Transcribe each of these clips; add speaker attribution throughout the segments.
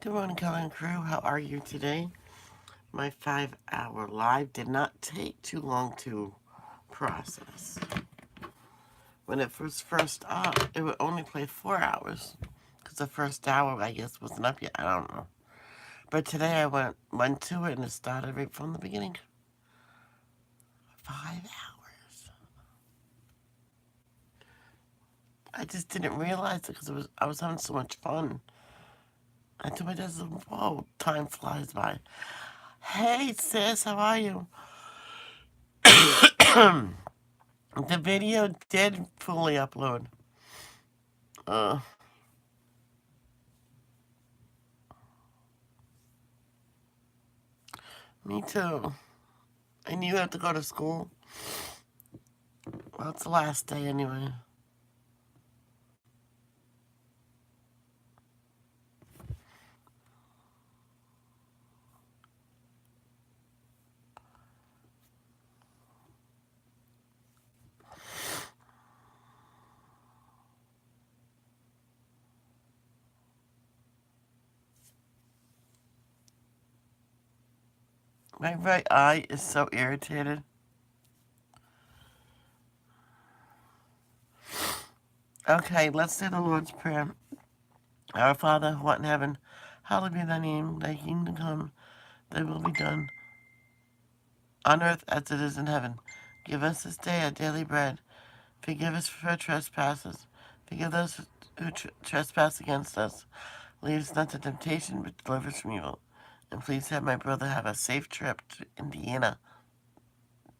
Speaker 1: Good morning, Colin Crew. How are you today? My 5-hour live did not take too long to process. When it was first up, it would only play 4 hours. Because the first hour, I guess, wasn't up yet. I don't know. But today I went to it and it started right from the beginning. 5 hours. I just didn't realize it because I was having so much fun. I told my dad, whoa, time flies by. Hey, sis, how are you? The video did fully upload. Uh, Me too. And you have to go to school? Well, it's the last day anyway. My right eye is so irritated. Okay, let's say the Lord's Prayer. Our Father, who art in heaven, hallowed be thy name. Thy kingdom come, thy will be done, on earth as it is in heaven. Give us this day our daily bread. Forgive us for our trespasses. Forgive those who trespass against us. Lead us not to temptation, but deliver us from evil. And please have my brother have a safe trip to Indiana.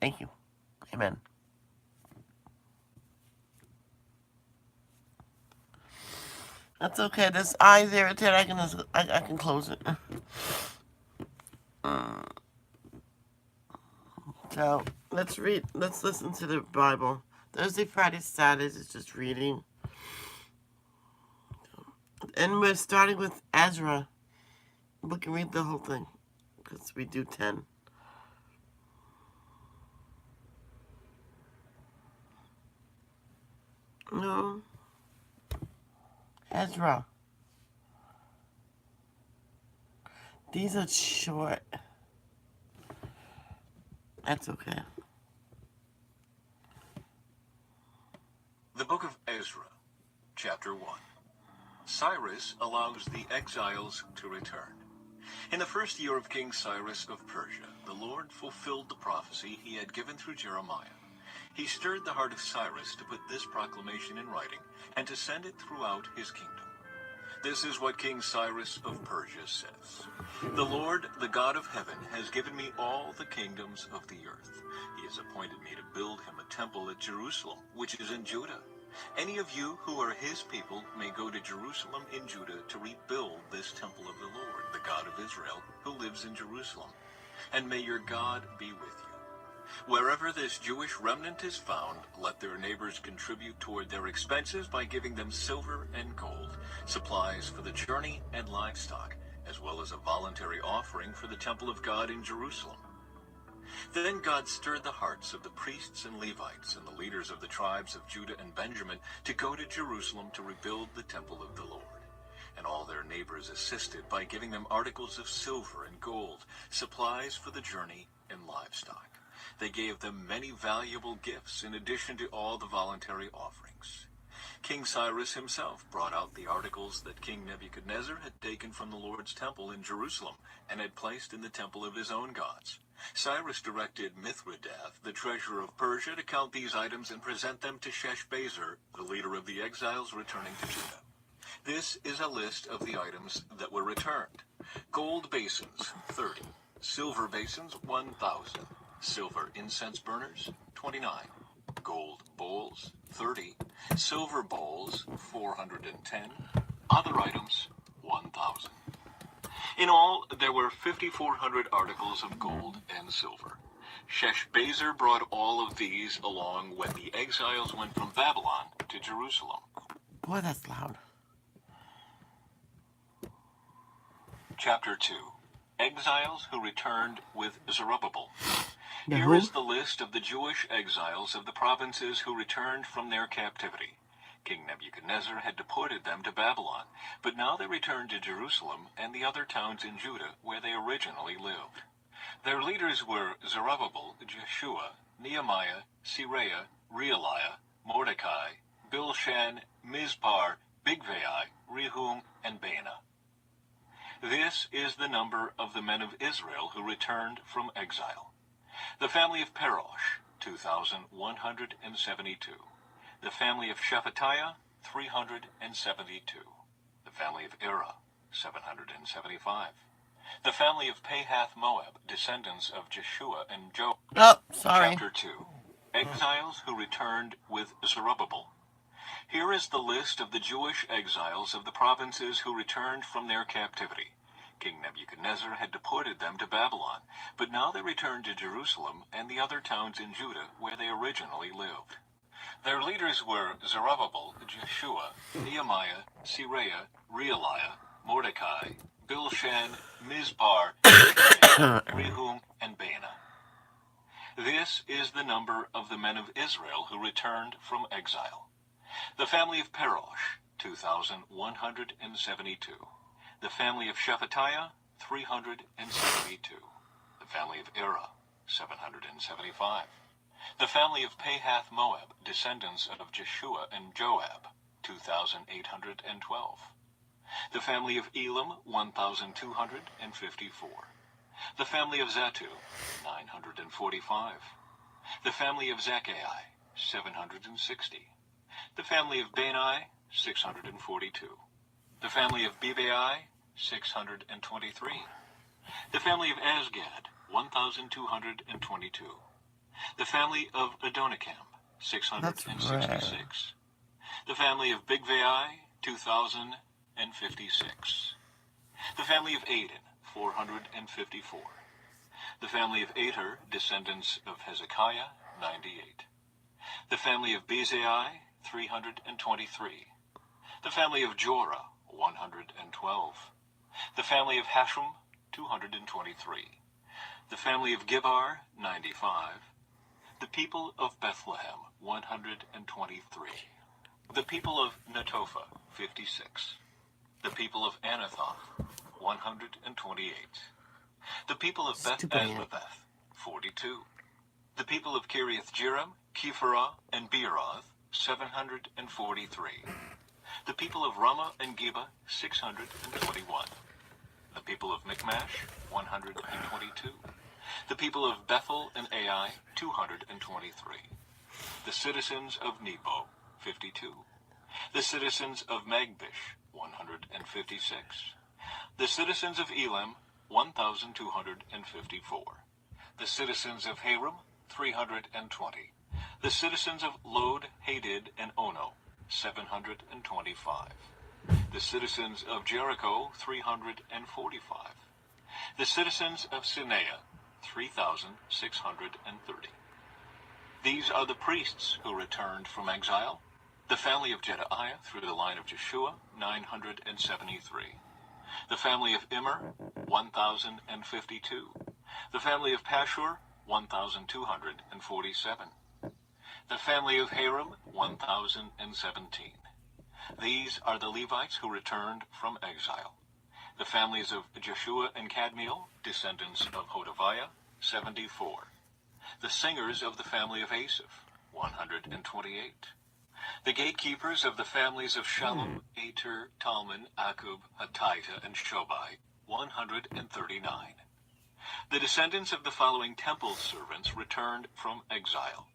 Speaker 1: Thank you. Amen. That's okay. This eye's irritated. I can close it. So let's read. Let's listen to the Bible. Thursday, Friday, Saturdays is just reading, and we're starting with Ezra. We can read the whole thing because we do 10. No, Ezra. These are short. That's okay.
Speaker 2: The Book of Ezra, Chapter 1. Cyrus allows the exiles to return. In the first year of King Cyrus of Persia, the Lord fulfilled the prophecy he had given through Jeremiah. He stirred the heart of Cyrus to put this proclamation in writing and to send it throughout his kingdom. This is what King Cyrus of Persia says. The Lord, the God of heaven, has given me all the kingdoms of the earth. He has appointed me to build him a temple at Jerusalem, which is in Judah. Any of you who are his people may go to Jerusalem in Judah to rebuild this temple of the Lord, the God of Israel, who lives in Jerusalem. And may your God be with you. Wherever this Jewish remnant is found, let their neighbors contribute toward their expenses by giving them silver and gold, supplies for the journey and livestock, as well as a voluntary offering for the temple of God in Jerusalem. Then God stirred the hearts of the priests and Levites and the leaders of the tribes of Judah and Benjamin to go to Jerusalem to rebuild the temple of the Lord. And all their neighbors assisted by giving them articles of silver and gold, supplies for the journey and livestock. They gave them many valuable gifts in addition to all the voluntary offerings. King Cyrus himself brought out the articles that King Nebuchadnezzar had taken from the Lord's temple in Jerusalem and had placed in the temple of his own gods. Cyrus directed Mithridath, the treasurer of Persia, to count these items and present them to Sheshbazzar, the leader of the exiles returning to Judah. This is a list of the items that were returned. Gold basins, 30. Silver basins, 1,000. Silver incense burners, 29. Gold bowls, 30. Silver bowls, 410. Other items, 1,000. In all, there were 5,400 articles of gold and silver. Sheshbazzar brought all of these along when the exiles went from Babylon to Jerusalem.
Speaker 1: Boy, that's loud.
Speaker 2: Chapter 2. Exiles who returned with Zerubbabel.
Speaker 1: The
Speaker 2: Here
Speaker 1: who?
Speaker 2: is the list of the Jewish exiles of the provinces who returned from their captivity. King Nebuchadnezzar had deported them to Babylon, but now they returned to Jerusalem and the other towns in Judah where they originally lived. Their leaders were Zerubbabel, Jeshua, Nehemiah, Seraiah, Realiah, Mordecai, Bilshan, Mizpar, Bigvai, Rehum, and Baanah. This is the number of the men of Israel who returned from exile. The family of Parosh, 2,172. The family of Shephatiah, 372. The family of Erah, 775. The family of Pahath Moab, descendants of Jeshua and Joab.
Speaker 1: Oh, sorry.
Speaker 2: Chapter 2. Exiles who returned with Zerubbabel. Here is the list of the Jewish exiles of the provinces who returned from their captivity. King Nebuchadnezzar had deported them to Babylon, but now they returned to Jerusalem and the other towns in Judah where they originally lived. Their leaders were Zerubbabel, Jeshua, Nehemiah, Seraiah, Realiah, Mordecai, Bilshan, Mizpar, Rehum, and Baanah. This is the number of the men of Israel who returned from exile. The family of Parosh, 2,172. The family of Shephatiah, 372. The family of Erah, 775. The family of Pahath Moab, descendants of Jeshua and Joab, 2,812. The family of Elam, 1,254. The family of Zatu, 945. The family of Zacchai, 760. The family of Bani, 642. The family of Bebai, 623. The family of Azgad, 1,222. The family of Adonikam, 666. The family of Bigvai, 2,056. The family of Aden, 454. The family of Ater, descendants of Hezekiah, 98. The family of Bezai, 323. The family of Jorah, 112. The family of Hashem, 223. The family of Gibar, 95. The people of Bethlehem, 123. The people of Netophah, 56. The people of Anathoth, 128. The people of Beth Azmaveth, 42. The people of Kiriath Jearim, Kephirah, and Beeroth, 743. The people of Ramah and Geba, 621. The people of Michmash, 122. The people of Bethel and Ai, 223. The citizens of Nebo, 52. The citizens of Magbish, 156. The citizens of Elam, 1,254. The citizens of Haram, 320. The citizens of Lod, Hadid, and Ono, 725. The citizens of Jericho, 345. The citizens of Sineah, 3,630. These are the priests who returned from exile. The family of Jedaiah through the line of Jeshua, 973. The family of Immer, 1,052. The family of Pashur, 1,247. The family of Haram, 1,017. These are the Levites who returned from exile. The families of Jeshua and Kadmiel, descendants of Hodaviah, 74. The singers of the family of Asaph, 128. The gatekeepers of the families of Shallum, Ater, Talmon, Akub, Hatita, and Shobai, 139. The descendants of the following temple servants returned from exile: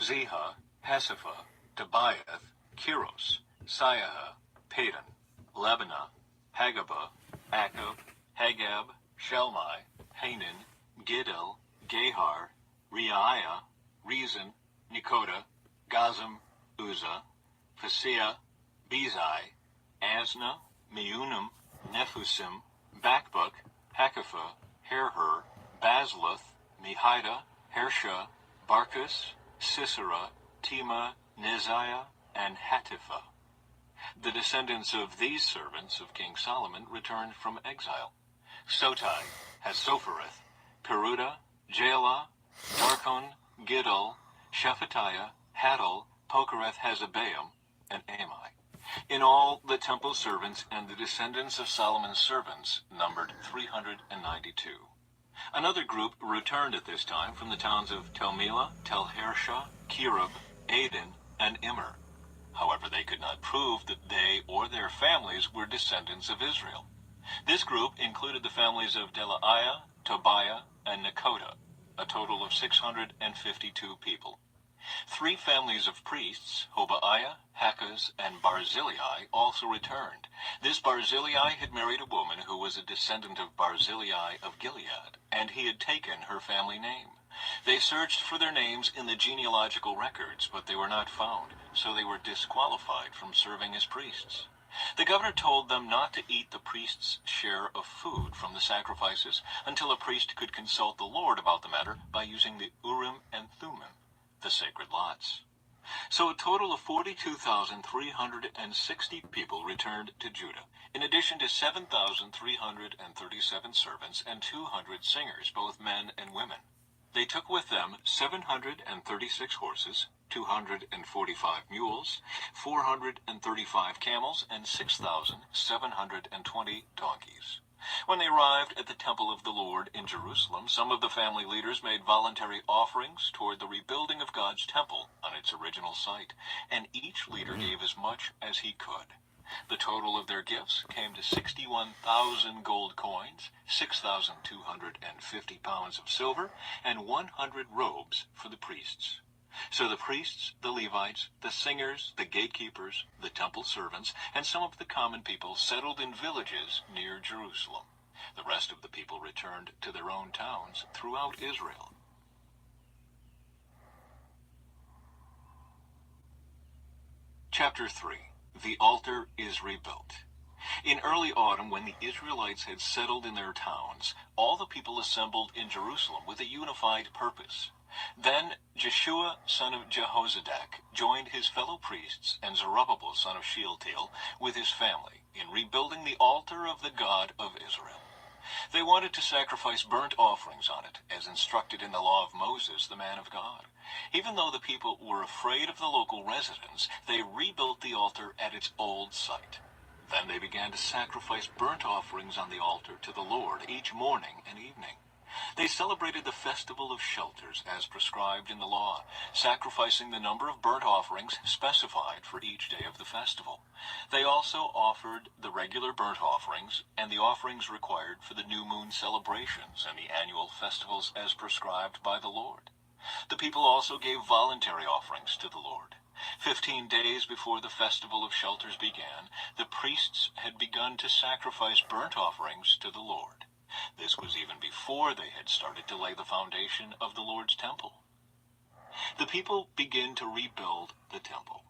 Speaker 2: Ziha, Pasipha, Tobiath, Kiros, Siaha, Padan, Lebanah, Hagabah, Akub, Hagab, Shelmai, Hanan, Gidel, Gehar, Reiah, Rezin, Nekoda, Gazam, Uzzah, Phasea, Bezai, Asna, Meunim, Nephusim, Bakbuk, Hakapha, Herher, Basluth, Mehida, Hersha, Barkus, Sisera, Tema, Neziah, and Hatipha. The descendants of these servants of King Solomon returned from exile: Sotai, Hassophereth, Peruda, Jaala, Darkon, Giddel, Shephatiah, Hattil, Pokereth Hazabaim, and Ami. In all, the temple servants and the descendants of Solomon's servants numbered 392. Another group returned at this time from the towns of Tel-Melah, Tel-Harsha, Kirub, Aden, and Immer. However, they could not prove that they or their families were descendants of Israel. This group included the families of Delaiah, Tobiah, and Nekoda, a total of 652 people. 3 families of priests, Hobaiah, Hakaz, and Barzillai, also returned. This Barzillai had married a woman who was a descendant of Barzillai of Gilead, and he had taken her family name. They searched for their names in the genealogical records, but they were not found, so they were disqualified from serving as priests. The governor told them not to eat the priest's share of food from the sacrifices until a priest could consult the Lord about the matter by using the Urim and Thummim, the sacred lots. So a total of 42,360 people returned to Judah, in addition to 7,337 servants and 200 singers, both men and women. They took with them 736 horses, 245 mules, 435 camels, and 6,720 donkeys. When they arrived at the temple of the Lord in Jerusalem, some of the family leaders made voluntary offerings toward the rebuilding of God's temple on its original site, and each leader gave as much as he could. The total of their gifts came to 61,000 gold coins, 6,250 pounds of silver, and 100 robes for the priests. So the priests, the Levites, the singers, the gatekeepers, the temple servants, and some of the common people settled in villages near Jerusalem. The rest of the people returned to their own towns throughout Israel. Chapter 3. The altar is rebuilt. In early autumn, when the Israelites had settled in their towns, all the people assembled in Jerusalem with a unified purpose. Then Jeshua, son of Jehozadak, joined his fellow priests and Zerubbabel, son of Shealtiel, with his family in rebuilding the altar of the God of Israel. They wanted to sacrifice burnt offerings on it, as instructed in the law of Moses, the man of God. Even though the people were afraid of the local residents, they rebuilt the altar at its old site. Then they began to sacrifice burnt offerings on the altar to the Lord each morning and evening. They celebrated the Festival of Shelters as prescribed in the law, sacrificing the number of burnt offerings specified for each day of the festival. They also offered the regular burnt offerings and the offerings required for the new moon celebrations and the annual festivals as prescribed by the Lord. The people also gave voluntary offerings to the Lord. 15 days before the Festival of Shelters began, the priests had begun to sacrifice burnt offerings to the Lord. This was even before they had started to lay the foundation of the Lord's temple. The people began to rebuild the temple.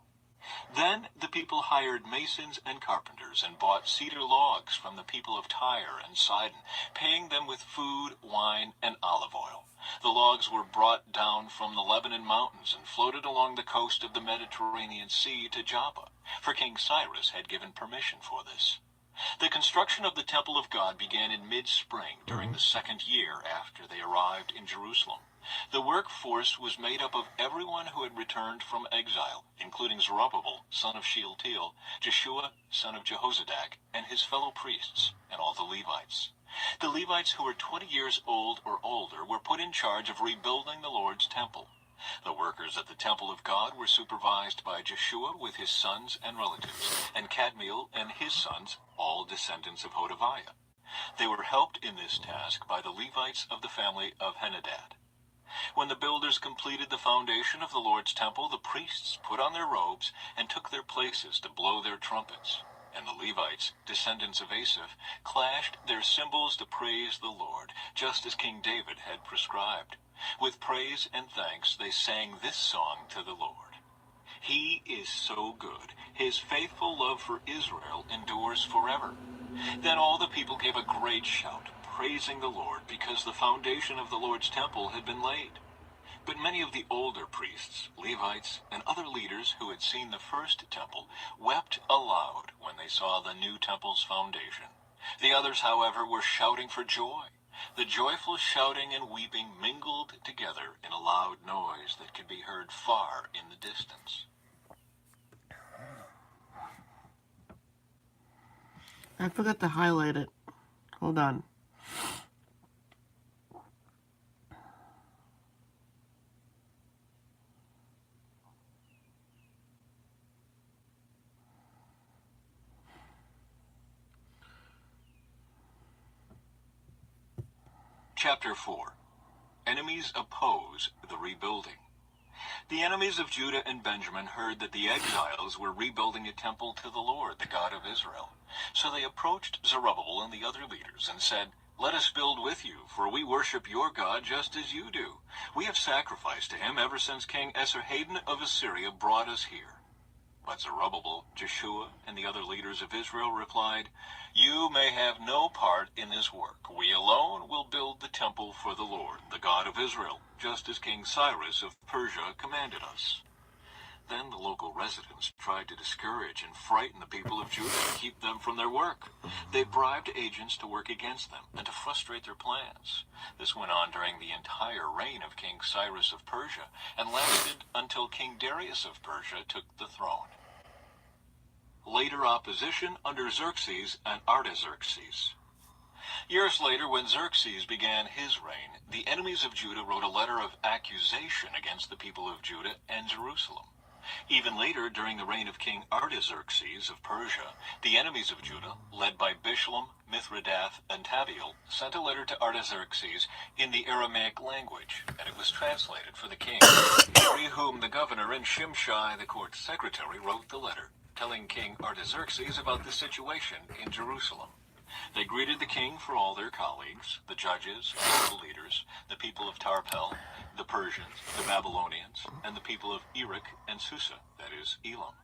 Speaker 2: Then the people hired masons and carpenters and bought cedar logs from the people of Tyre and Sidon, paying them with food, wine, and olive oil. The logs were brought down from the Lebanon mountains and floated along the coast of the Mediterranean Sea to Joppa, for King Cyrus had given permission for this. The construction of the temple of God began in mid-spring during the second year after they arrived in Jerusalem. The workforce was made up of everyone who had returned from exile, including Zerubbabel, son of Shealtiel, Jeshua, son of Jehozadak, and his fellow priests, and all the Levites. The Levites who were 20 years old or older were put in charge of rebuilding the Lord's temple. The workers at the temple of God were supervised by Jeshua with his sons and relatives, and Kadmiel and his sons, all descendants of Hodaviah. They were helped in this task by the Levites of the family of Henadad. When the builders completed the foundation of the Lord's temple, the priests put on their robes and took their places to blow their trumpets. And the Levites, descendants of Asaph, clashed their cymbals to praise the Lord, just as King David had prescribed. With praise and thanks they sang this song to the Lord. He is so good. His faithful love for Israel endures forever. Then all the people gave a great shout, praising the Lord, because the foundation of the Lord's temple had been laid. But many of the older priests, Levites, and other leaders who had seen the first temple wept aloud when they saw the new temple's foundation. The others, however, were shouting for joy. The joyful shouting and weeping mingled together in a loud noise that could be heard far in the distance.
Speaker 1: I forgot to highlight it. Hold on.
Speaker 2: Chapter 4. Enemies oppose the rebuilding. The enemies of Judah and Benjamin heard that the exiles were rebuilding a temple to the Lord, the God of Israel. So they approached Zerubbabel and the other leaders and said, "Let us build with you, for we worship your God just as you do. We have sacrificed to him ever since King Esarhaddon of Assyria brought us here." But Zerubbabel, Jeshua, and the other leaders of Israel replied, "You may have no part in this work. We alone will build the temple for the Lord, the God of Israel, just as King Cyrus of Persia commanded us." Then the local residents tried to discourage and frighten the people of Judah to keep them from their work. They bribed agents to work against them and to frustrate their plans. This went on during the entire reign of King Cyrus of Persia and lasted until King Darius of Persia took the throne. Later opposition under Xerxes and Artaxerxes. Years later, when Xerxes began his reign, the enemies of Judah wrote a letter of accusation against the people of Judah and Jerusalem. Even later, during the reign of King Artaxerxes of Persia, the enemies of Judah, led by Bishlam, Mithridath, and Tabeel, sent a letter to Artaxerxes in the Aramaic language, and it was translated for the king. Rehum the governor and Shimshai the court secretary wrote the letter, telling King Artaxerxes about the situation in Jerusalem. They greeted the king for all their colleagues, the judges, and the leaders, the people of Tarpel, the Persians, the Babylonians, and the people of Erech and Susa, that is, Elam.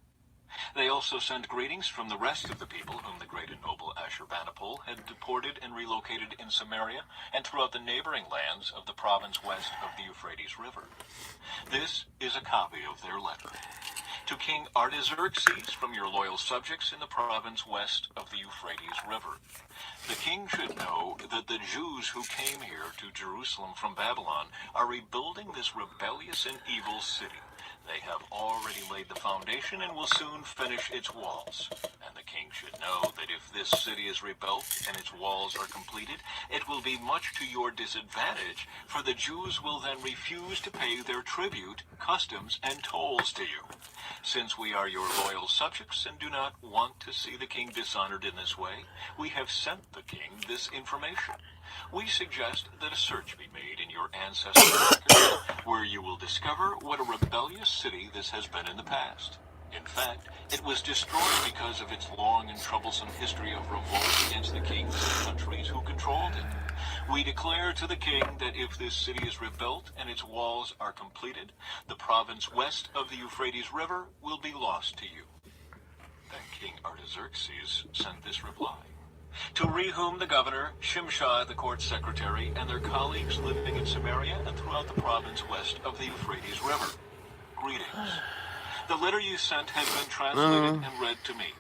Speaker 2: They also sent greetings from the rest of the people whom the great and noble Ashurbanipal had deported and relocated in Samaria and throughout the neighboring lands of the province west of the Euphrates River. This is a copy of their letter. To King Artaxerxes from your loyal subjects in the province west of the Euphrates River. The king should know that the Jews who came here to Jerusalem from Babylon are rebuilding this rebellious and evil city. They have already laid the foundation and will soon finish its walls. And the king should know that if this city is rebuilt and its walls are completed, it will be much to your disadvantage, for the Jews will then refuse to pay their tribute, customs, and tolls to you. Since we are your loyal subjects and do not want to see the king dishonored in this way, we have sent the king this information. We suggest that a search be made in your ancestral records, where you will discover what a rebellious city this has been in the past. In fact, it was destroyed because of its long and troublesome history of revolt against the kings and countries who controlled it. We declare to the king that if this city is rebuilt and its walls are completed, the province west of the Euphrates River will be lost to you. Then King Artaxerxes sent this reply. To Rehum the governor, Shimshai the court secretary, and their colleagues living in Samaria and throughout the province west of the Euphrates River. Greetings. The letter you sent has been translated and read to me.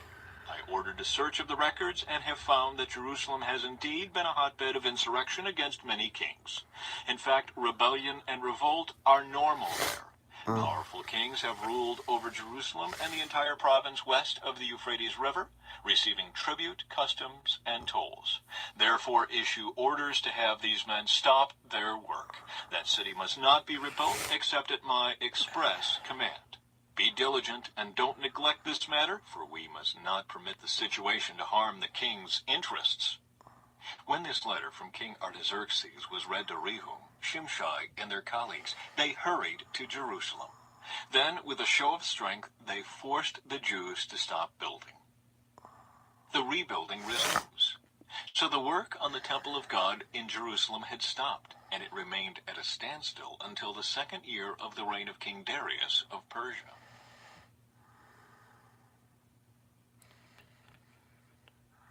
Speaker 2: I ordered a search of the records and have found that Jerusalem has indeed been a hotbed of insurrection against many kings. In fact, rebellion and revolt are normal there. Powerful kings have ruled over Jerusalem and the entire province west of the Euphrates River, receiving tribute, customs, and tolls. Therefore, issue orders to have these men stop their work. That city must not be rebuilt except at my express command. Be diligent and don't neglect this matter, for we must not permit the situation to harm the king's interests. When this letter from King Artaxerxes was read to Rehum, Shimshai, and their colleagues, they hurried to Jerusalem. Then, with a show of strength, they forced the Jews to stop building. The rebuilding resumes. So the work on the temple of God in Jerusalem had stopped, and it remained at a standstill until the second year of the reign of King Darius of Persia.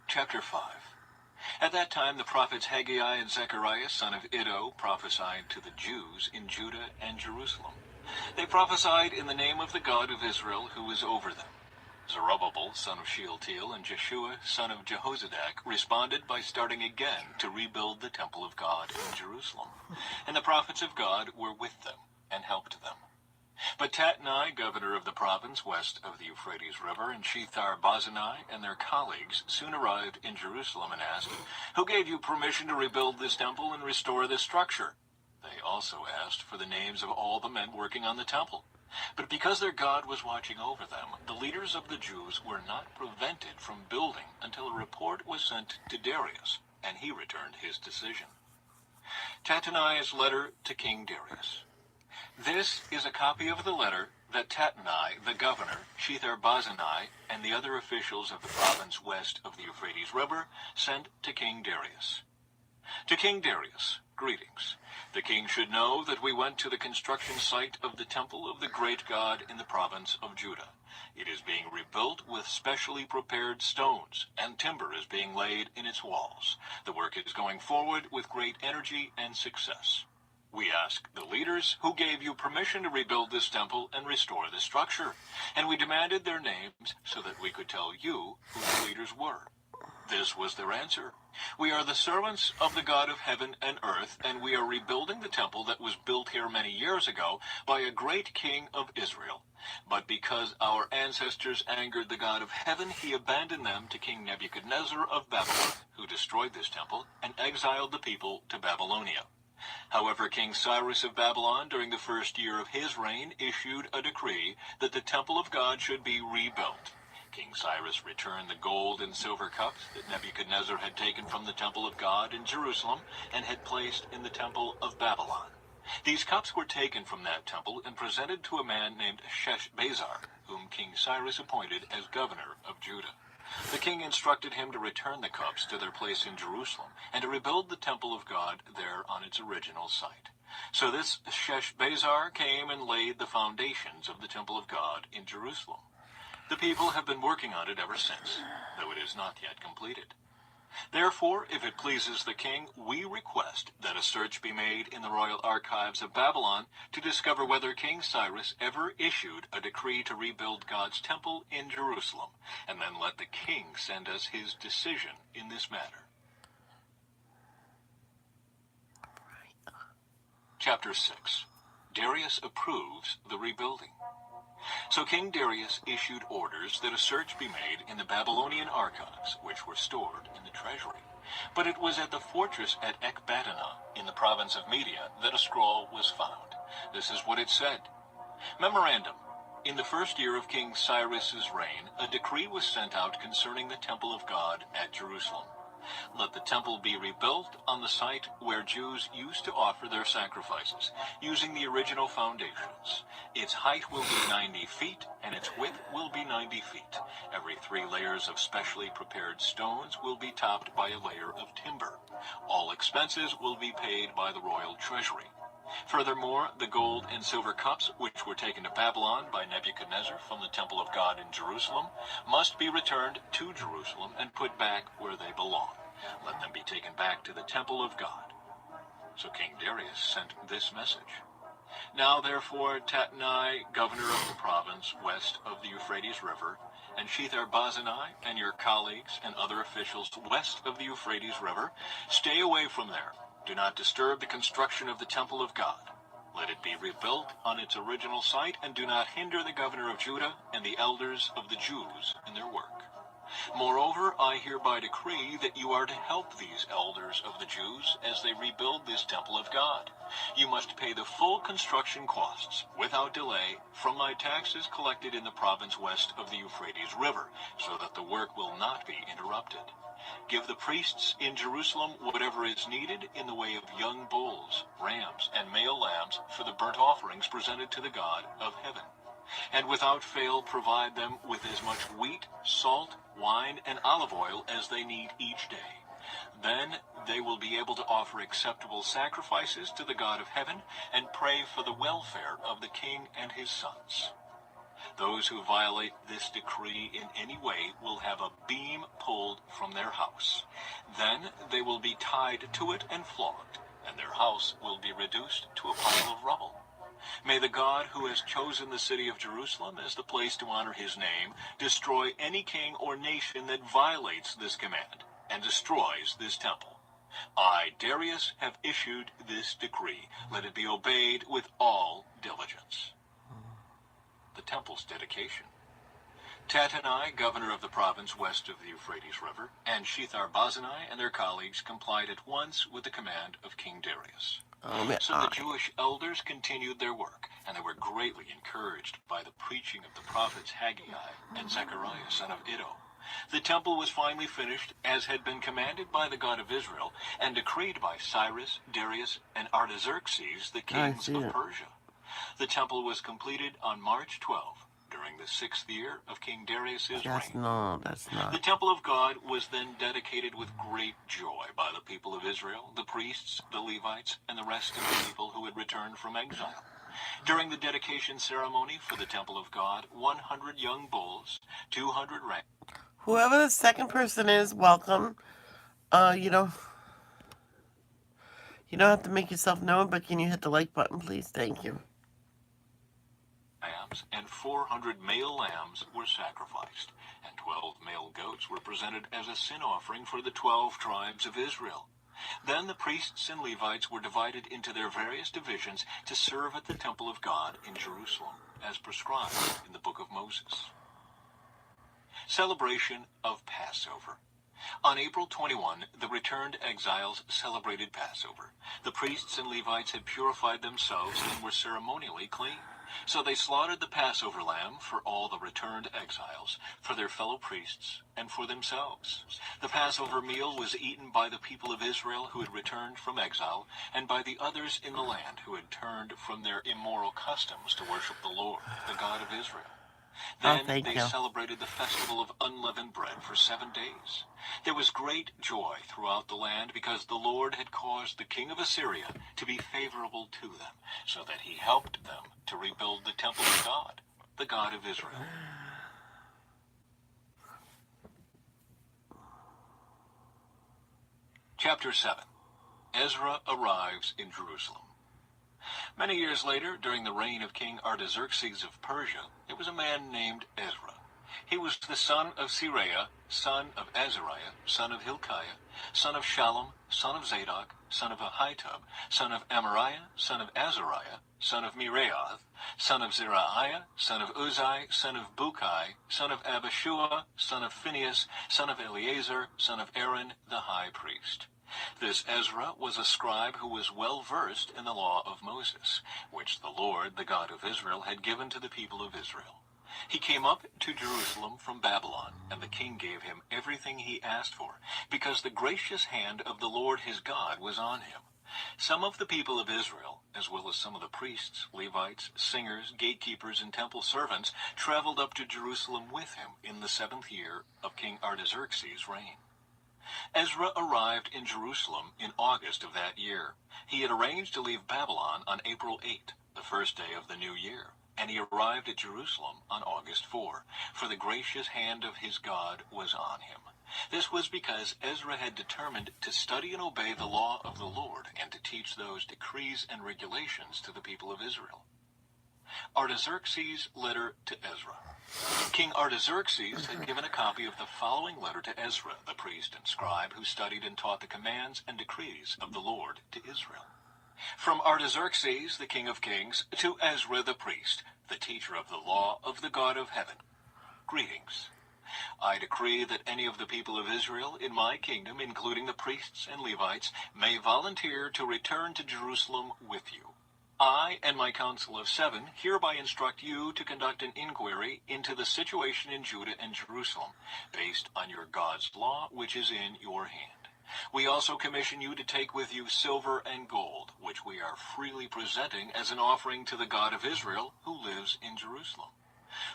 Speaker 2: Chapter 5. At that time the prophets Haggai and Zechariah, son of Iddo, prophesied to the Jews in Judah and Jerusalem. They prophesied in the name of the God of Israel who is over them. Zerubbabel, son of Shealtiel, and Jeshua, son of Jehozadak, responded by starting again to rebuild the temple of God in Jerusalem. And the prophets of God were with them and helped them. But Tatnai, governor of the province west of the Euphrates River, and Shethar-Bozenai and their colleagues soon arrived in Jerusalem and asked, "Who gave you permission to rebuild this temple and restore this structure?" They also asked for the names of all the men working on the temple. But because their God was watching over them, the leaders of the Jews were not prevented from building until a report was sent to Darius, and he returned his decision. Tatnai's letter to King Darius. This is a copy of the letter that Tatnai, the governor, Shethar-Bozenai, and the other officials of the province west of the Euphrates River sent to King Darius. To King Darius, greetings. The king should know that we went to the construction site of the temple of the great God in the province of Judah. It is being rebuilt with specially prepared stones, and timber is being laid in its walls. The work is going forward with great energy and success. We ask the leaders who gave you permission to rebuild this temple and restore the structure, and we demanded their names so that we could tell you who the leaders were. This was their answer. We are the servants of the God of heaven and earth, and we are rebuilding the temple that was built here many years ago by a great king of Israel. But because our ancestors angered the God of heaven, he abandoned them to King Nebuchadnezzar of Babylon, who destroyed this temple and exiled the people to Babylonia. However, King Cyrus of Babylon, during the first year of his reign, issued a decree that the temple of God should be rebuilt. King Cyrus returned the gold and silver cups that Nebuchadnezzar had taken from the temple of God in Jerusalem and had placed in the temple of Babylon. These cups were taken from that temple and presented to a man named Sheshbazzar, whom King Cyrus appointed as governor of Judah. The king instructed him to return the cups to their place in Jerusalem and to rebuild the temple of God there on its original site. So this Sheshbazzar came and laid the foundations of the temple of God in Jerusalem. The people have been working on it ever since, though it is not yet completed. Therefore, if it pleases the king, we request that a search be made in the royal archives of Babylon to discover whether King Cyrus ever issued a decree to rebuild God's temple in Jerusalem, and then let the king send us his decision in this matter. Chapter 6. Darius approves the rebuilding. So King Darius issued orders that a search be made in the Babylonian archives, which were stored in the treasury. But it was at the fortress at Ecbatana, in the province of Media, that a scroll was found. This is what it said. Memorandum. In the first year of King Cyrus's reign, a decree was sent out concerning the temple of God at Jerusalem. Let the temple be rebuilt on the site where Jews used to offer their sacrifices, using the original foundations. Its height will be 90 feet, and its width will be 90 feet. Every 3 layers of specially prepared stones will be topped by a layer of timber. All expenses will be paid by the royal treasury. Furthermore, the gold and silver cups, which were taken to Babylon by Nebuchadnezzar from the temple of God in Jerusalem, must be returned to Jerusalem and put back where they belong. Let them be taken back to the temple of God. So King Darius sent this message. Now therefore, Tatnai, governor of the province west of the Euphrates River, and Shethar-Bozenai and your colleagues and other officials west of the Euphrates River, stay away from there. Do not disturb the construction of the temple of God. Let it be rebuilt on its original site, and do not hinder the governor of Judah and the elders of the Jews in their work. Moreover, I hereby decree that you are to help these elders of the Jews as they rebuild this temple of God. You must pay the full construction costs, without delay, from my taxes collected in the province west of the Euphrates River, so that the work will not be interrupted. Give the priests in Jerusalem whatever is needed in the way of young bulls, rams, and male lambs for the burnt offerings presented to the God of heaven. And without fail provide them with as much wheat, salt, wine, and olive oil as they need each day. Then they will be able to offer acceptable sacrifices to the God of heaven and pray for the welfare of the king and his sons. Those who violate this decree in any way will have a beam pulled from their house. Then they will be tied to it and flogged, and their house will be reduced to a pile of rubble. May the God who has chosen the city of Jerusalem as the place to honor his name destroy any king or nation that violates this command and destroys this temple. I, Darius, have issued this decree. Let it be obeyed with all diligence. the temple's dedication. Tatanai, governor of the province west of the Euphrates River, and Shethar-Bozenai and their colleagues complied at once with the command of King Darius. So the Jewish elders continued their work, and they were greatly encouraged by the preaching of the prophets Haggai and Zechariah, son of Iddo. The temple was finally finished as had been commanded by the God of Israel and decreed by Cyrus, Darius, and Artaxerxes, the kings of Persia. The temple was completed on March 12, during the 6th year of King Darius's reign.
Speaker 1: That's not.
Speaker 2: The temple of God was then dedicated with great joy by the people of Israel, the priests, the Levites, and the rest of the people who had returned from exile. During the dedication ceremony for the temple of God, 100 young bulls, 200 rams.
Speaker 1: Whoever the second person is, welcome. You don't have to make yourself known, but can you hit the like button, please? Thank you.
Speaker 2: And 400 male lambs were sacrificed, and 12 male goats were presented as a sin offering for the 12 tribes of Israel. Then the priests and Levites were divided into their various divisions to serve at the temple of God in Jerusalem, as prescribed in the book of Moses. Celebration of Passover. On April 21, the returned exiles celebrated Passover. The priests and Levites had purified themselves and were ceremonially clean. So they slaughtered the Passover lamb for all the returned exiles, for their fellow priests, and for themselves. The Passover meal was eaten by the people of Israel who had returned from exile, and by the others in the land who had turned from their immoral customs to worship the Lord, the God of Israel. Then they celebrated the festival of unleavened bread for 7 days. There was great joy throughout the land because the Lord had caused the king of Assyria to be favorable to them, so that he helped them to rebuild the temple of God, the God of Israel. Chapter 7. Ezra arrives in Jerusalem. Many years later, during the reign of King Artaxerxes of Persia, there was a man named Ezra. He was the son of Seraiah, son of Azariah, son of Hilkiah, son of Shallum, son of Zadok, son of Ahitub, son of Amariah, son of Azariah, son of Meraioth, son of Zerahiah, son of Uzai, son of Bukai, son of Abishua, son of Phinehas, son of Eleazar, son of Aaron, the high priest. This Ezra was a scribe who was well versed in the law of Moses, which the Lord, the God of Israel, had given to the people of Israel. He came up to Jerusalem from Babylon, and the king gave him everything he asked for, because the gracious hand of the Lord his God was on him. Some of the people of Israel, as well as some of the priests, Levites, singers, gatekeepers, and temple servants, traveled up to Jerusalem with him in the 7th year of King Artaxerxes' reign. Ezra arrived in Jerusalem in August of that year. He had arranged to leave Babylon on April 8, the first day of the new year, and he arrived at Jerusalem on August 4, for the gracious hand of his God was on him. This was because Ezra had determined to study and obey the law of the Lord and to teach those decrees and regulations to the people of Israel. Artaxerxes' letter to Ezra. King Artaxerxes had given a copy of the following letter to Ezra, the priest and scribe, who studied and taught the commands and decrees of the Lord to Israel. From Artaxerxes, the king of kings, to Ezra the priest, the teacher of the law of the God of heaven. Greetings. I decree that any of the people of Israel in my kingdom, including the priests and Levites, may volunteer to return to Jerusalem with you. I and my council of 7 hereby instruct you to conduct an inquiry into the situation in Judah and Jerusalem, based on your God's law, which is in your hand. We also commission you to take with you silver and gold, which we are freely presenting as an offering to the God of Israel, who lives in Jerusalem.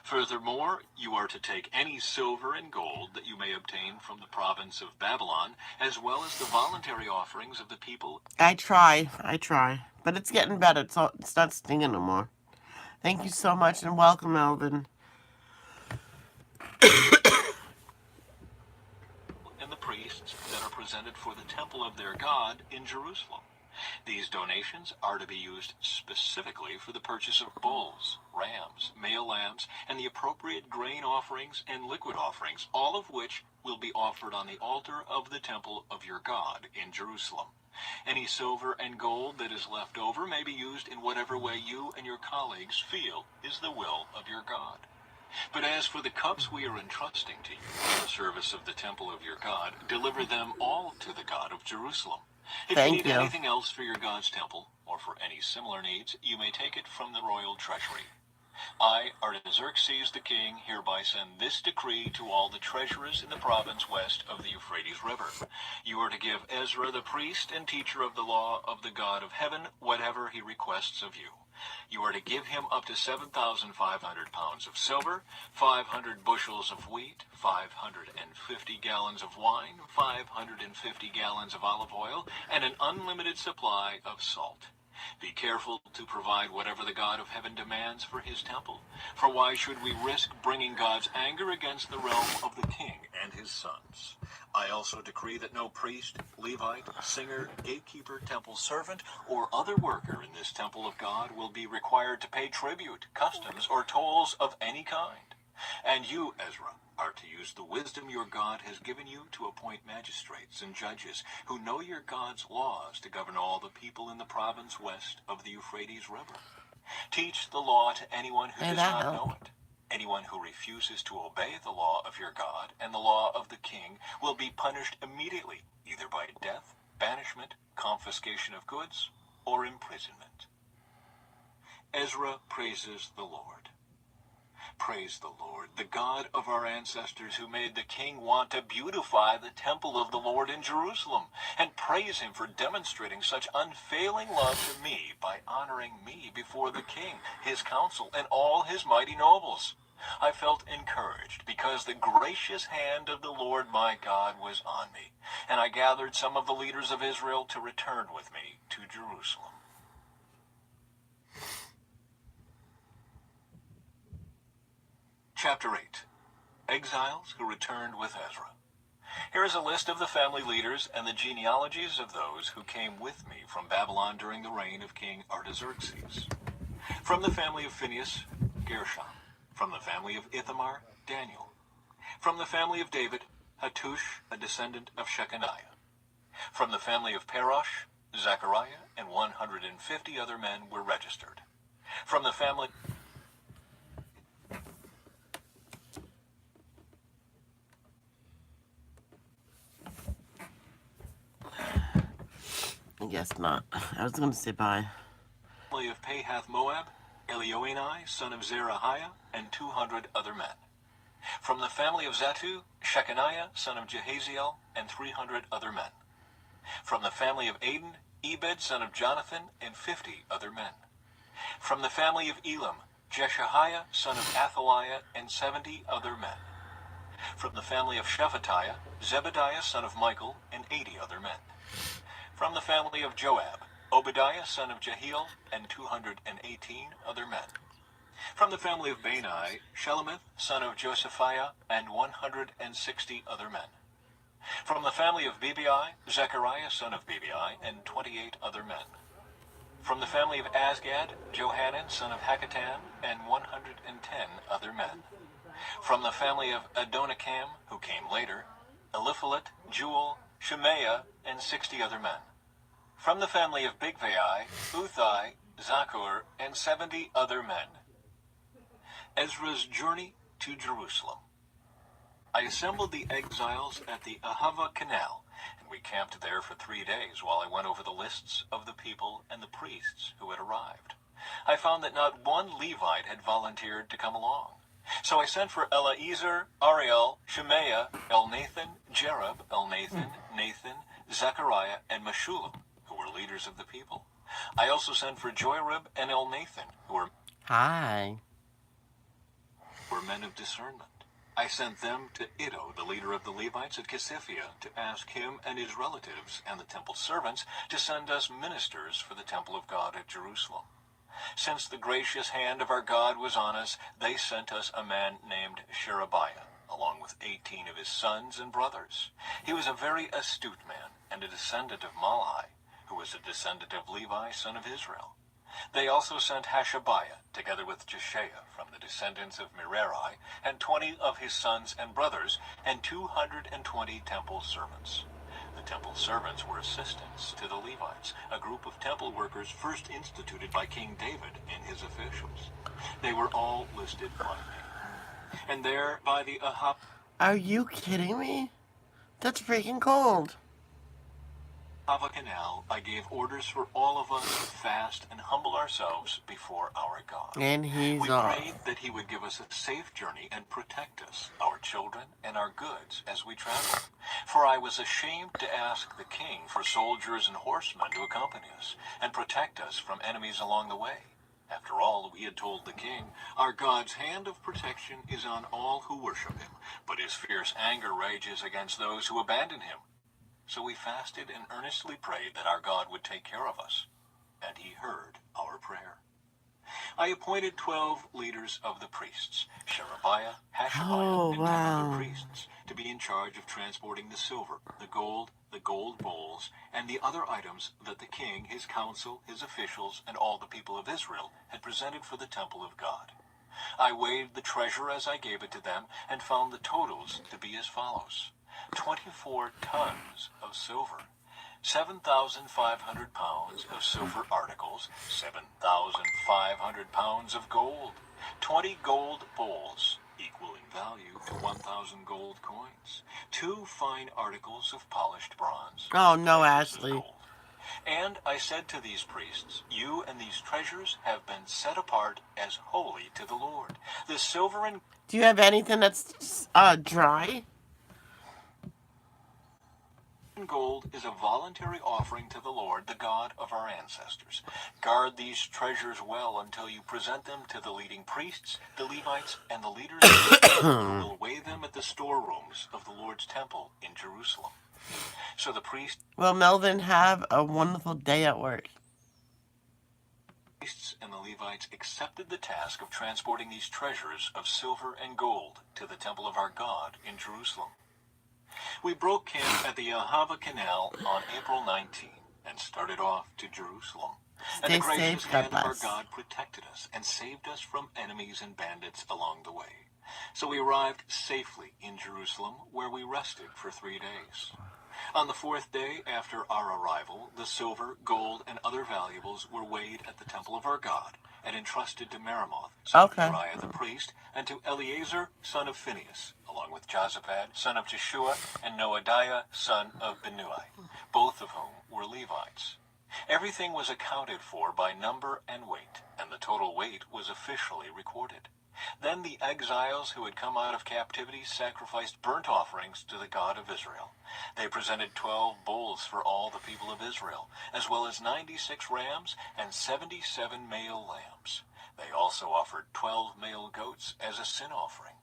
Speaker 2: Furthermore, you are to take any silver and gold that you may obtain from the province of Babylon, as well as the voluntary offerings of the people. I try.
Speaker 1: But it's getting better. It's not stinging no more. Thank you so much, and welcome, Elvin.
Speaker 2: And the priests that are presented for the temple of their God in Jerusalem. These donations are to be used specifically for the purchase of bulls, rams, male lambs, and the appropriate grain offerings and liquid offerings, all of which will be offered on the altar of the temple of your God in Jerusalem. Any silver and gold that is left over may be used in whatever way you and your colleagues feel is the will of your God. But as for the cups we are entrusting to you for the service of the temple of your God, deliver them all to the God of Jerusalem. If you need anything else for your God's temple, or for any similar needs, you may take it from the royal treasury. I, Artaxerxes the king, hereby send this decree to all the treasurers in the province west of the Euphrates River. You are to give Ezra the priest and teacher of the law of the God of heaven whatever he requests of you. You are to give him up to 7,500 pounds of silver, 500 bushels of wheat, 550 gallons of wine, 550 gallons of olive oil, and an unlimited supply of salt. Be careful to provide whatever the God of heaven demands for his temple. For why should we risk bringing God's anger against the realm of the king and his sons? I also decree that no priest, Levite, singer, gatekeeper, temple servant, or other worker in this temple of God will be required to pay tribute, customs, or tolls of any kind. And you, Ezra, are to use the wisdom your God has given you to appoint magistrates and judges who know your God's laws to govern all the people in the province west of the Euphrates River. Teach the law to anyone who does not know it. Anyone who refuses to obey the law of your God and the law of the king will be punished immediately, either by death, banishment, confiscation of goods, or imprisonment. Ezra praises the Lord. Praise the Lord, the God of our ancestors, who made the king want to beautify the temple of the Lord in Jerusalem, and praise him for demonstrating such unfailing love to me by honoring me before the king, his council, and all his mighty nobles. I felt encouraged because the gracious hand of the Lord my God was on me, and I gathered some of the leaders of Israel to return with me to Jerusalem. Chapter 8. Exiles who returned with Ezra. Here is a list of the family leaders and the genealogies of those who came with me from Babylon during the reign of King Artaxerxes. From the family of Phinehas, Gershom. From the family of Ithamar, Daniel. From the family of David, Hattush, a descendant of Shechaniah. From the family of Parosh, Zechariah and 150 other men were registered. From the family...
Speaker 1: I guess not. I was going to say bye.
Speaker 2: Family of Pahath Moab, Elioenai, son of Zerahiah, and 200 other men. From the family of Zattu, Shechaniah, son of Jehaziel, and 300 other men. From the family of Aden, Ebed, son of Jonathan, and 50 other men. From the family of Elam, Jeshahiah, son of Athaliah, and 70 other men. From the family of Shephatiah, Zebediah, son of Michael, and 80 other men. From the family of Joab, Obadiah, son of Jehiel, and 218 other men. From the family of Bani, Shelomith, son of Josephiah, and 160 other men. From the family of Bebai, Zechariah, son of Bebai, and 28 other men. From the family of Azgad, Johanan, son of Hakatan, and 110 other men. From the family of Adonikam, who came later, Eliphalet, Jewel, Shemaiah, and 60 other men. From the family of Bigvai, Uthai, Zakur, and 70 other men. Ezra's journey to Jerusalem. I assembled the exiles at the Ahava Canal, and we camped there for 3 days while I went over the lists of the people and the priests who had arrived. I found that not one Levite had volunteered to come along. So I sent for Eleazar, Ariel, Shemaiah, Elnathan, Jerub, Elnathan, Nathan, Zechariah, and Meshullam, who were leaders of the people. I also sent for Joarib and Elnathan, who were men of discernment. I sent them to Iddo, the leader of the Levites at Casiphia, to ask him and his relatives and the temple servants to send us ministers for the temple of God at Jerusalem. Since the gracious hand of our God was on us, they sent us a man named Sherebiah, along with 18 of his sons and brothers. He was a very astute man and a descendant of Malai, who was a descendant of Levi, son of Israel. They also sent Hashabiah, together with Jeshaiah from the descendants of Merari, and 20 of his sons and brothers, and 220 temple servants. The temple servants were assistants to the Levites, a group of temple workers first instituted by King David and his officials. They were all listed by name. And there, by the
Speaker 1: Are you kidding me? That's freaking cold.
Speaker 2: Ahava Canal, I gave orders for all of us to fast and humble ourselves before our God.
Speaker 1: And he's
Speaker 2: We
Speaker 1: off.
Speaker 2: prayed that he would give us a safe journey and protect us, our children, and our goods as we traveled. For I was ashamed to ask the king for soldiers and horsemen to accompany us and protect us from enemies along the way. After all, we had told the king, our God's hand of protection is on all who worship him, but his fierce anger rages against those who abandon him. So we fasted and earnestly prayed that our God would take care of us, and he heard our prayer. I appointed 12 leaders of the priests, Sherebiah, Hashabiah, and 10 other priests, to be in charge of transporting the silver, the gold bowls, and the other items that the king, his council, his officials, and all the people of Israel had presented for the temple of God. I weighed the treasure as I gave it to them, and found the totals to be as follows: 24 tons of silver, 7,500 pounds of silver articles, 7,500 pounds of gold, 20 gold bowls, equal in value to 1,000 gold coins, 2 fine articles of polished bronze.
Speaker 1: Oh no, Ashley.
Speaker 2: And I said to these priests, you and these treasures have been set apart as holy to the Lord. The silver and
Speaker 1: Do you have anything that's dry?
Speaker 2: gold is a voluntary offering to the Lord, the God of our ancestors. Guard these treasures well until you present them to the leading priests, the Levites, and the leaders of Israel, who will weigh them at the storerooms of the Lord's temple in Jerusalem. So the priests
Speaker 1: Well, Melvin, have a wonderful day at work.
Speaker 2: and the Levites accepted the task of transporting these treasures of silver and gold to the temple of our God in Jerusalem. We broke camp at the Ahava Canal on April 19 and started off to Jerusalem. And
Speaker 1: Stay
Speaker 2: the gracious
Speaker 1: safe,
Speaker 2: hand
Speaker 1: God
Speaker 2: of our
Speaker 1: bless.
Speaker 2: God protected us and saved us from enemies and bandits along the way. So we arrived safely in Jerusalem, where we rested for 3 days. On the 4th day after our arrival, the silver, gold, and other valuables were weighed at the temple of our God and entrusted to Meremoth, son of Uriah the priest, and to Eleazar, son of Phinehas, along with Jozabad, son of Jeshua, and Noadiah, son of Binnui, both of whom were Levites. Everything was accounted for by number and weight, and the total weight was officially recorded. Then the exiles who had come out of captivity sacrificed burnt offerings to the God of Israel. They presented 12 bulls for all the people of Israel, as well as 96 rams and 77 male lambs. They also offered 12 male goats as a sin offering.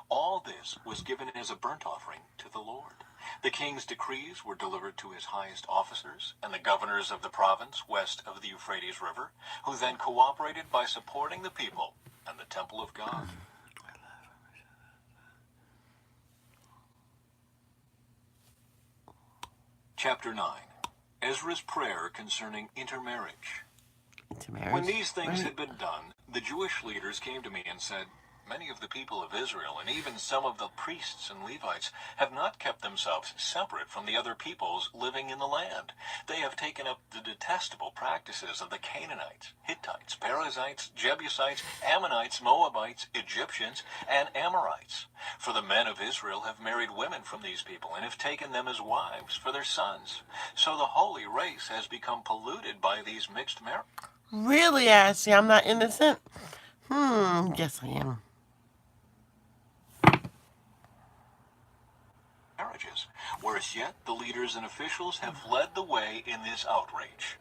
Speaker 2: All this was given as a burnt offering to the Lord. The king's decrees were delivered to his highest officers and the governors of the province west of the Euphrates River, who then cooperated by supporting the people and the temple of God. Chapter 9. Ezra's prayer concerning intermarriage. When these things had been done, the Jewish leaders came to me and said, many of the people of Israel, and even some of the priests and Levites, have not kept themselves separate from the other peoples living in the land. They have taken up the detestable practices of the Canaanites, Hittites, Perizzites, Jebusites, Ammonites, Moabites, Egyptians, and Amorites. For the men of Israel have married women from these people, and have taken them as wives for their sons. So the holy race has become polluted by these mixed marriages.
Speaker 1: Really, Ashley? I'm not innocent? Yes I am.
Speaker 2: Worse yet, the leaders and officials have led the way in this outrage.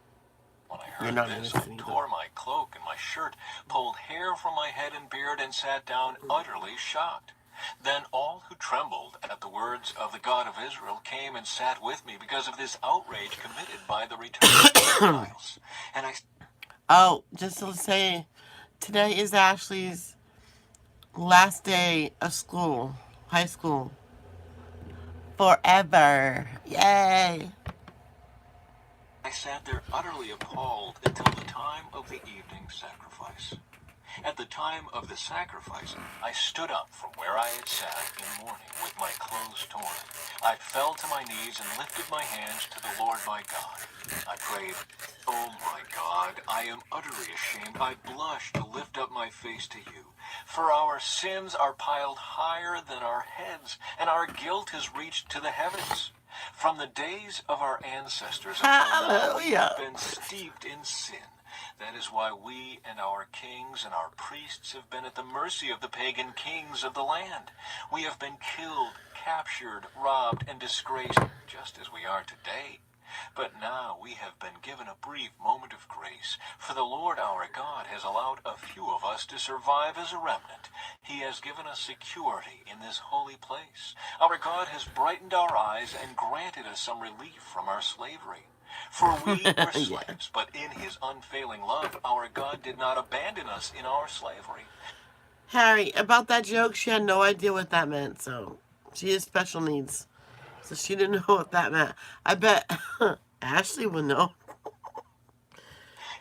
Speaker 2: When I heard this, I tore my cloak and my shirt, pulled hair from my head and beard, and sat down utterly shocked. Then all who trembled at the words of the God of Israel came and sat with me because of this outrage committed by the returned exiles. And I...
Speaker 1: Oh, just to say, today is Ashley's last day of school, high school. Forever. Yay.
Speaker 2: I I sat there utterly appalled until the time of the evening sacrifice. At the time of the sacrifice, I stood up from where I had sat in mourning with my clothes torn. I fell to my knees and lifted my hands to the Lord my God. I prayed, "Oh my God, I am utterly ashamed. I blush to lift up my face to you. For our sins are piled higher than our heads, and our guilt has reached to the heavens. From the days of our ancestors until now, we have
Speaker 1: Hallelujah.
Speaker 2: been steeped in sin. That is why we and our kings and our priests have been at the mercy of the pagan kings of the land. We have been killed, captured, robbed, and disgraced, just as we are today. But now we have been given a brief moment of grace, for the Lord our God has allowed a few of us to survive as a remnant. He has given us security in this holy place. Our God has brightened our eyes and granted us some relief from our slavery. For we were
Speaker 1: Yeah.
Speaker 2: slaves, but in his unfailing love, our God did not abandon us in our slavery.
Speaker 1: Harry, about that joke, she had no idea what that meant, so she has special needs. So she didn't know what that meant. I bet Ashley would know.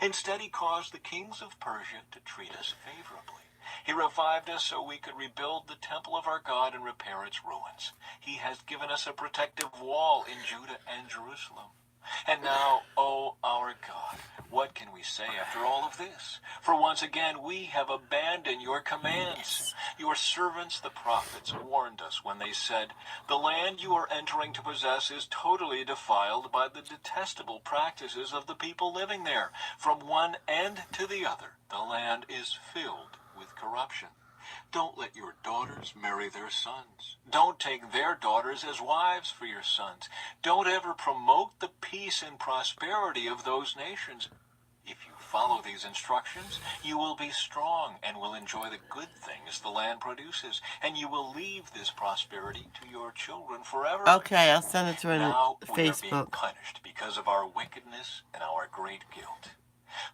Speaker 2: Instead, he caused the kings of Persia to treat us favorably. He revived us so we could rebuild the temple of our God and repair its ruins. He has given us a protective wall in Judah and Jerusalem. And now, O our God, what can we say after all of this? For once again, we have abandoned your commands.
Speaker 1: Yes.
Speaker 2: Your servants, the prophets, warned us when they said, "The land you are entering to possess is totally defiled by the detestable practices of the people living there. From one end to the other, the land is filled with corruption. Don't let your daughters marry their sons. Don't take their daughters as wives for your sons. Don't ever promote the peace and prosperity of those nations. If you follow these instructions, you will be strong and will enjoy the good things the land produces, and you will leave this prosperity to your children forever."
Speaker 1: Okay, I'll send it to her in
Speaker 2: Now we are being
Speaker 1: Facebook.
Speaker 2: punished because of our wickedness and our great guilt.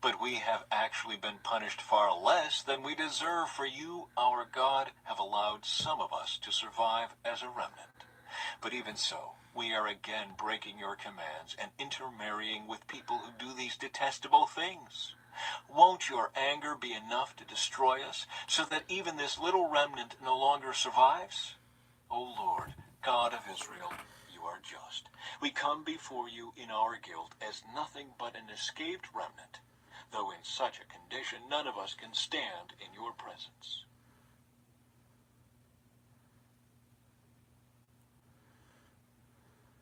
Speaker 2: But we have actually been punished far less than we deserve, for you, our God, have allowed some of us to survive as a remnant. But even so, we are again breaking your commands and intermarrying with people who do these detestable things. Won't your anger be enough to destroy us, so that even this little remnant no longer survives? O Lord, God of Israel, you are just. We come before you in our guilt as nothing but an escaped remnant, though in such a condition none of us can stand in your presence.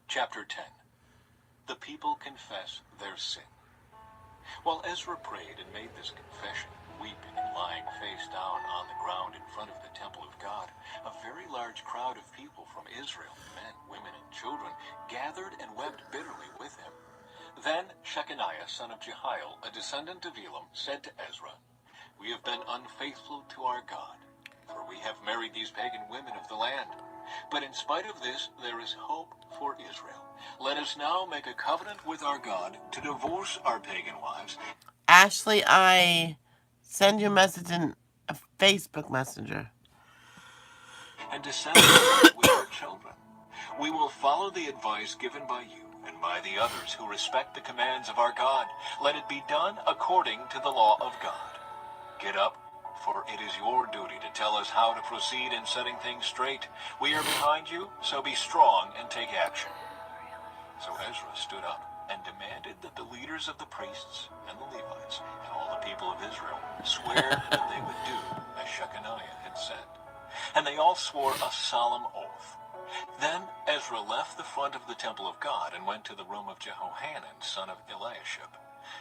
Speaker 2: Chapter 10. The people confess their sin. While Ezra prayed and made this confession, weeping and lying face down on the ground in front of the temple of God, a very large crowd of people from Israel, men, women, and children, gathered and wept bitterly with him. Then Shechaniah, son of Jehiel, a descendant of Elam, said to Ezra, "We have been unfaithful to our God, for we have married these pagan women of the land. But in spite of this, there is hope for Israel. Let us now make a covenant with our God to divorce our pagan wives
Speaker 1: Ashley, I send you a message in a Facebook Messenger.
Speaker 2: and to settle down with our children. We will follow the advice given by you and by the others who respect the commands of our God. Let it be done according to the law of God. Get up, for it is your duty to tell us how to proceed in setting things straight. We are behind you, so be strong and take action." So Ezra stood up and demanded that the leaders of the priests and the Levites and all the people of Israel swear that they would do as Shechaniah had said. And they all swore a solemn oath. Then Ezra left the front of the temple of God and went to the room of Jehohanan, son of Eliashib.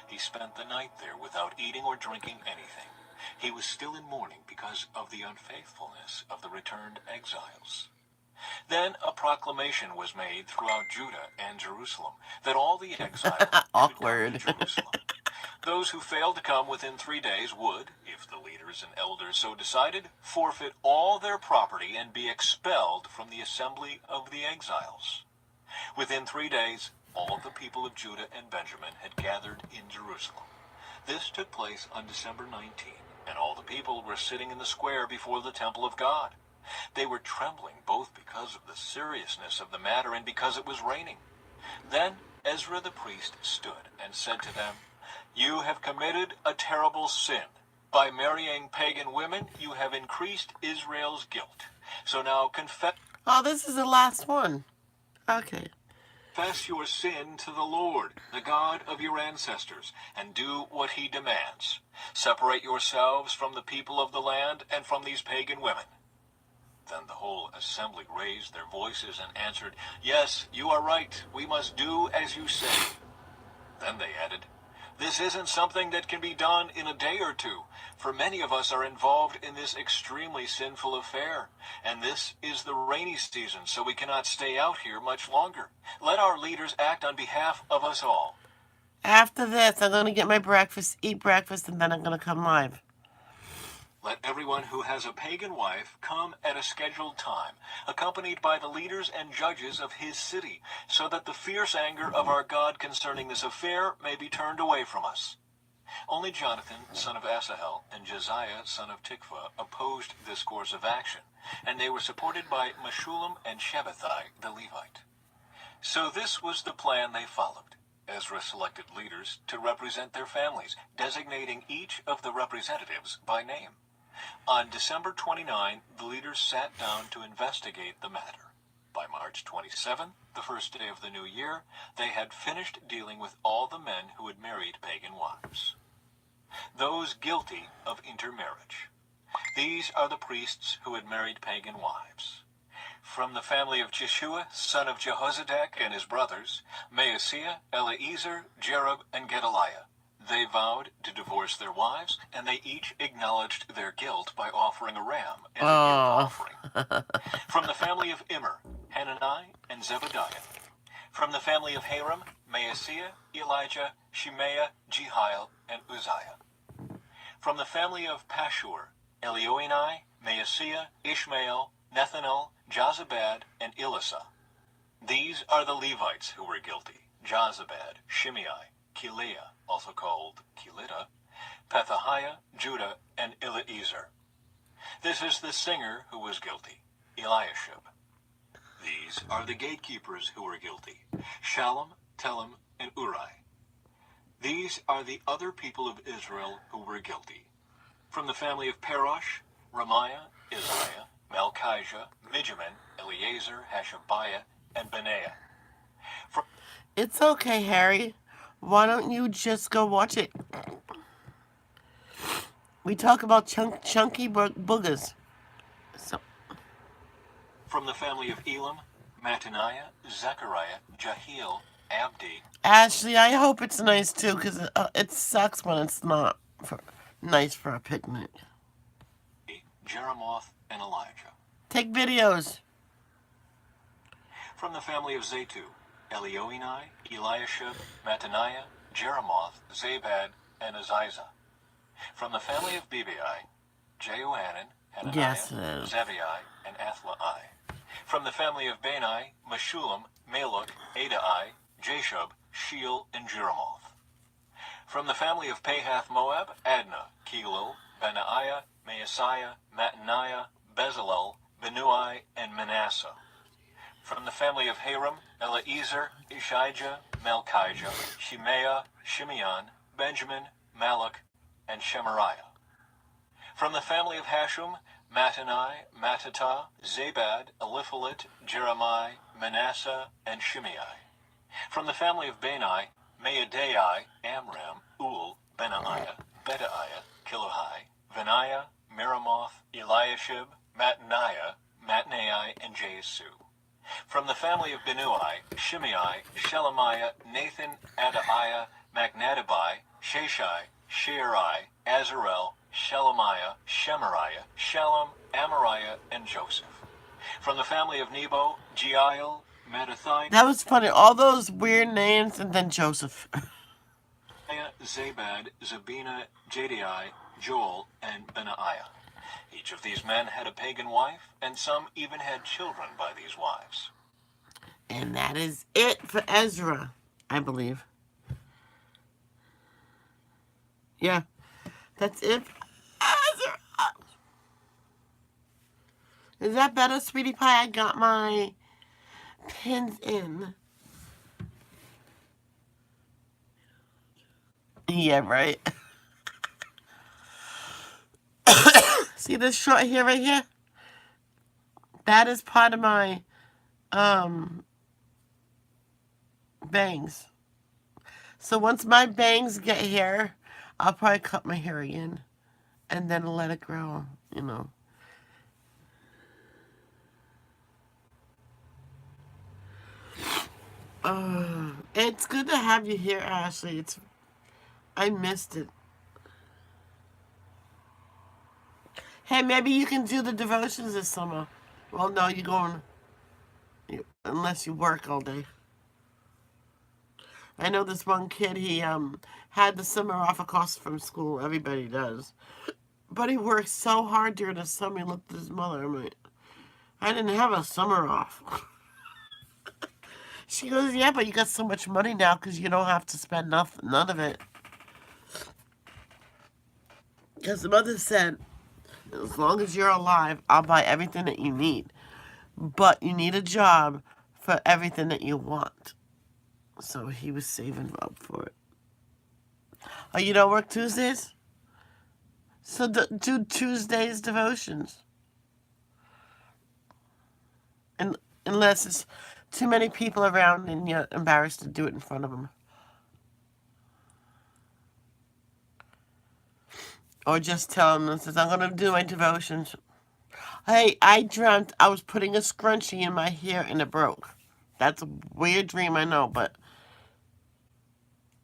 Speaker 2: He spent the night there without eating or drinking anything. He was still in mourning because of the unfaithfulness of the returned exiles. Then a proclamation was made throughout Judah and Jerusalem that all the exiles should come to
Speaker 1: Awkward.
Speaker 2: Jerusalem. Those who failed to come within 3 days would, if the leaders and elders so decided, forfeit all their property and be expelled from the assembly of the exiles. Within 3 days, all the people of Judah and Benjamin had gathered in Jerusalem. This took place on December 19, and all the people were sitting in the square before the temple of God. They were trembling both because of the seriousness of the matter and because it was raining. Then Ezra the priest stood and said to them, "You have committed a terrible sin. By marrying pagan women, you have increased Israel's guilt. So now confess
Speaker 1: Oh, this is the last one. Okay.
Speaker 2: your sin to the Lord, the God of your ancestors, and do what he demands. Separate yourselves from the people of the land and from these pagan women." Then the whole assembly raised their voices and answered, "Yes, you are right. We must do as you say." Then they added, "This isn't something that can be done in a day or two, for many of us are involved in this extremely sinful affair, and this is the rainy season, so we cannot stay out here much longer. Let our leaders act on behalf of us all."
Speaker 1: After this, I'm going to get my breakfast, eat breakfast, and then I'm going to come live.
Speaker 2: "Let everyone who has a pagan wife come at a scheduled time, accompanied by the leaders and judges of his city, so that the fierce anger of our God concerning this affair may be turned away from us." Only Jonathan, son of Asahel, and Josiah, son of Tikvah, opposed this course of action, and they were supported by Meshullam and Shabbathai the Levite. So this was the plan they followed. Ezra selected leaders to represent their families, designating each of the representatives by name. On December 29, the leaders sat down to investigate the matter. By March 27, the first day of the new year, they had finished dealing with all the men who had married pagan wives. Those guilty of intermarriage. These are the priests who had married pagan wives. From the family of Jeshua, son of Jehozadak, and his brothers, Maaseiah, Eleazar, Jerub, and Gedaliah. They vowed to divorce their wives, and they each acknowledged their guilt by offering a ram as a guilt offering. From the family of Immer, Hanani, and Zebediah. From the family of Haram, Maaseiah, Elijah, Shemaiah, Jehiel, and Uzziah. From the family of Pashur, Elioenai, Maaseiah, Ishmael, Nethanel, Jozabad, and Elisah. These are the Levites who were guilty: Jozabad, Shimei, Keliah, also called Kelita, Pethahiah, Judah, and Eleazar. This is the singer who was guilty: Eliashib. These are the gatekeepers who were guilty: Shallum, Telem, and Uri. These are the other people of Israel who were guilty. From the family of Parosh, Ramiah, Isaiah, Malchijah, Mijamin, Eleazar, Hashabiah, and Benaiah.
Speaker 1: It's okay, Harry. Why don't you just go watch it? We talk about chunky boogers. So,
Speaker 2: From the family of Elam, Mattaniah, Zechariah, Jehiel, Abdi,
Speaker 1: Ashley, I hope it's nice too, because it sucks when it's not nice for a picnic.
Speaker 2: Jeremoth, and Elijah.
Speaker 1: Take videos.
Speaker 2: From the family of Zatu, Elioenai, Eliashib, Mattaniah, Jeremoth, Zabad, and Aziza. From the family of Bebai, Jehohanan, Hananiah,
Speaker 1: Yes, it is.
Speaker 2: Zebai, and Athlai. From the family of Bani, Meshullam, Maluk, Adai, Jashub, Sheel, and Jeremoth. From the family of Pahath Moab, Adnah, Kelil, Benaiah, Maaseiah, Mattaniah, Bezalel, Benui, and Manasseh. From the family of Haram, Eleazar, Ishijah, Malchijah, Shemaiah, Shimeon, Benjamin, Maluk, and Shemariah. From the family of Hashum, Mattanai, Mattata, Zabad, Eliphalet, Jeremiah, Manasseh, and Shimei. From the family of Bani, Maadai, Amram, Ul, Benaiah, Bedaiah, Kilohai, Benaiah, Miramoth, Eliashib, Mattaniah, Matnai, and Jesu. From the family of Benui, Shimei, Shelemiah, Nathan, Adaiah, Macnadabai, Sheshai, Shearai, Azarel, Shelemiah, Shemariah, Shalom, Amariah, and Joseph. From the family of Nebo, Jeiel, Mattathiah,
Speaker 1: That was funny. All those weird names and then Joseph.
Speaker 2: Zabad, Zabina, Jediai, Joel, and Benaiah. Each of these men had a pagan wife, and some even had children by these wives.
Speaker 1: And that is it for Ezra, I believe. Yeah, that's it for Ezra. Is that better, sweetie pie? I got my pins in. Yeah, right. See this short hair right here? That is part of my um bangs. So once my bangs get hair, I'll probably cut my hair again and then let it grow, you know. It's good to have you here, Ashley. I missed it. Hey, maybe you can do the devotions this summer. Well, no, you're going unless you work all day. I know this one kid. He had the summer off, of course, from school. Everybody does, but he worked so hard during the summer. He looked at his mother. I'm like, I didn't have a summer off. She goes, yeah, but you got so much money now because you don't have to spend none of it. Because the mother said, as long as you're alive, I'll buy everything that you need. But you need a job for everything that you want. So he was saving up for it. Oh, you don't work Tuesdays? So do Tuesdays devotions. And unless it's too many people around and you're embarrassed to do it in front of them. Or just tell them, says, I'm going to do my devotions. Hey, I dreamt I was putting a scrunchie in my hair and it broke. That's a weird dream, I know, but...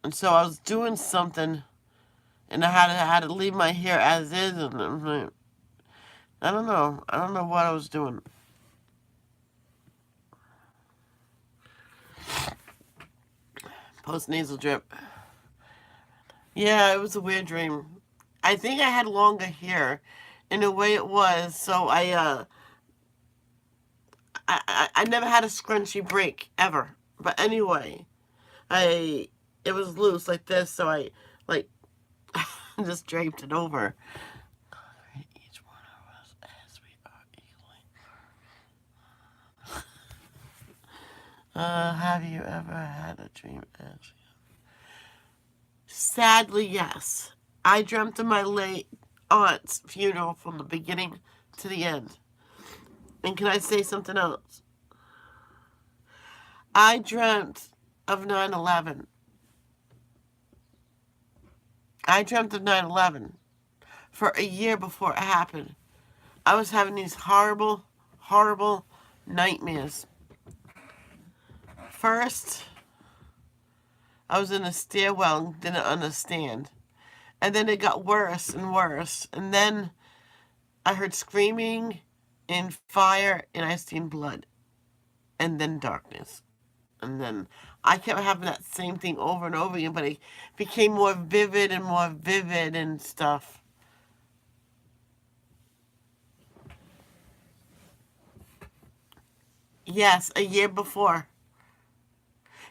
Speaker 1: And so I was doing something, and I had to leave my hair as is, and I'm like, I don't know. I don't know what I was doing. Post-nasal drip. Yeah, it was a weird dream. I think I had longer hair, in the way it was, so I never had a scrunchy break, ever. But anyway, it was loose like this, so I, like, just draped it over. Each one of us as we are equally. Have you ever had a dream as... Sadly, yes. I dreamt of my late aunt's funeral from the beginning to the end. And can I say something else? I dreamt of 9/11. I dreamt of 9/11 for a year before it happened. I was having these horrible, horrible nightmares. First, I was in a stairwell and didn't understand. And then it got worse and worse. And then I heard screaming and fire and I seen blood. And then darkness. And then I kept having that same thing over and over again, but it became more vivid and stuff. Yes, a year before.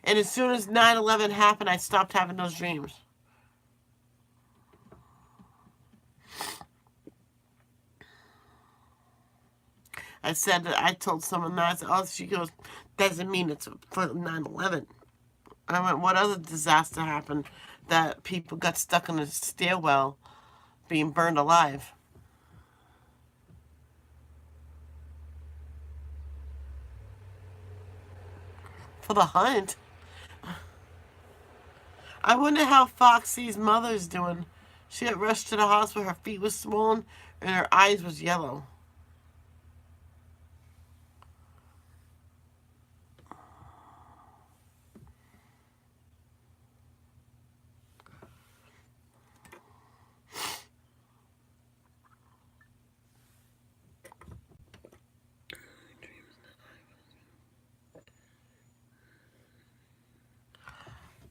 Speaker 1: And as soon as 9/11 happened, I stopped having those dreams. I said that I told someone that. I said, oh, she goes, doesn't mean it's for 9/11. I went, what other disaster happened that people got stuck in a stairwell being burned alive? For the hunt? I wonder how Foxy's mother's doing. She got rushed to the hospital. Her feet was swollen and her eyes was yellow.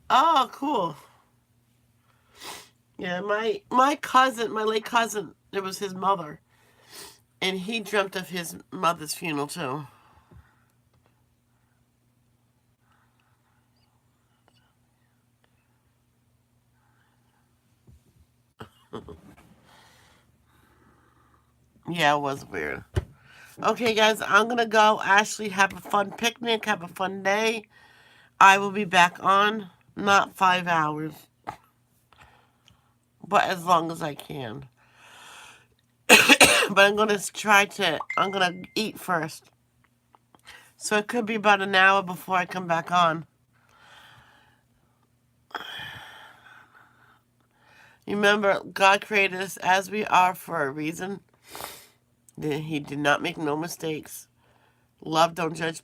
Speaker 1: Oh, cool. Yeah, my cousin, my late cousin, it was his mother, and he dreamt of his mother's funeral too. Yeah, it was weird. Okay, guys, I'm gonna go. Ashley, have a fun picnic. Have a fun day. I will be back on, not 5 hours. but as long as I can. But I'm gonna eat first. So it could be about an hour before I come back on. Remember, God created us as we are for a reason. He did not make no mistakes. Love don't judge